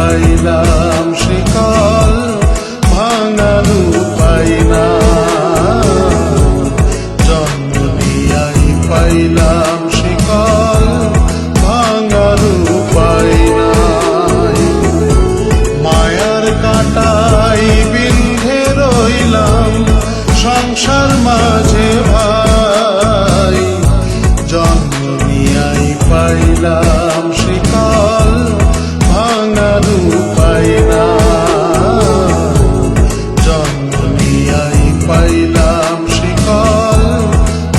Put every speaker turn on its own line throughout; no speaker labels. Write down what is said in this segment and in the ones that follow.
পাইলাম শিকল ভাঙার উপায় নাই, জন্ম নিয়াই পাইলাম শিকল ভাঙার উপায় নাই। মায়ার কাঁটাই বিন্ধে রইলাম সংসার মাঝে ভাই, জন্ম নিয়াই পাইলাম শিকল ভাঙার উপায় নাই, জন্ম নিয়াই পাইলাম শিকল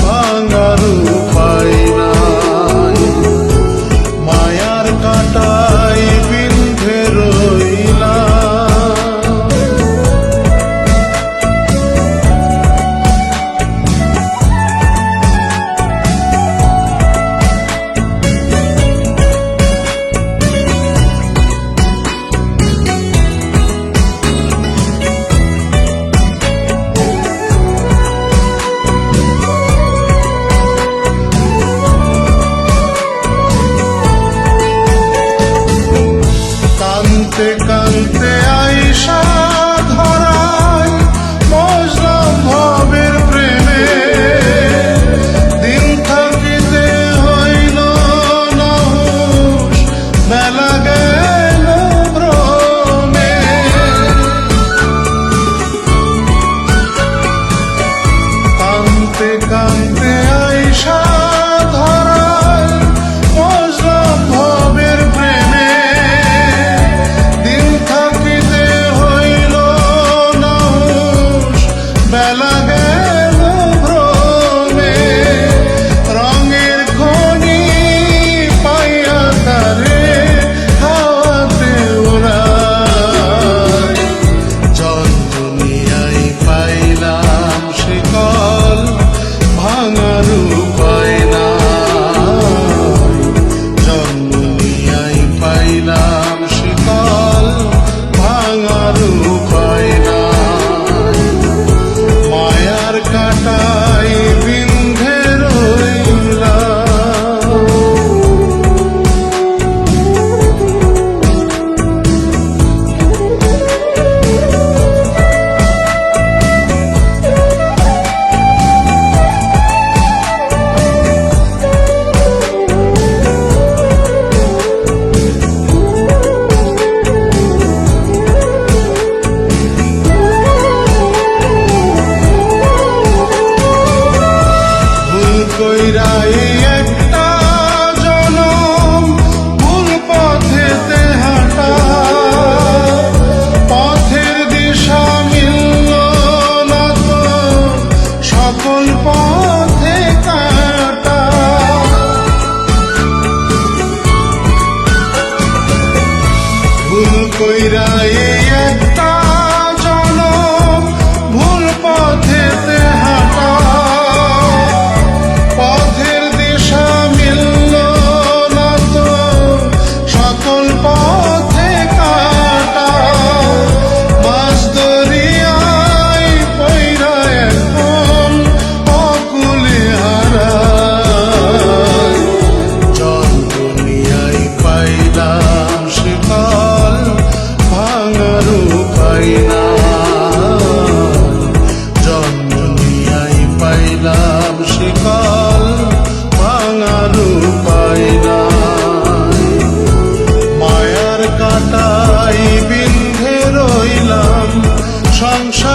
ভাঙার উপায় নাই। মায়ার কাঁটাই বিন্ধে রইলাম। কানতে কানতে আইসা ধরায় বসলাম ভবের প্রেমে, দিন থাকিতে হইল না হুঁশ, বেলা গেল ভ্রমে। কানতে কানতে আইসা ধরায় বসলাম ভবের প্রেমে, বেলা গেল ভ্রমে। রঙের খনি পাইয়া তারে হাওয়াতে উড়াই, জন্ম নিয়াই পাইলাম শিকল ভাঙার উপায় নাই, জন্ম নিয়াই পাইলাম শিকল ভাঙার উপায় নাই। মায়ার কাঁটাই বিন্ধে রইলাম। কইরা এই একটা জনম ভুল পথেতে হাঁটা, পথের দিশা মিলল না তো সকল পথে কাটা। ভুল কইরা এই একটা জনম ভুল পথেতে হাঁটা, পথের দিশা মিলল না তো সকল পথে কাটা। মাছ দরিয়ায় পইরা এখন অকুলে হারাই, জন্ম নিয়াই পাইলাম শিকল ভাঙার উপায় নাই, জন্ম নিয়াই পাইলাম শিকল ভাঙার উপায় নাই। মায়ার কাঁটাই বিন্ধে রইলাম সংসার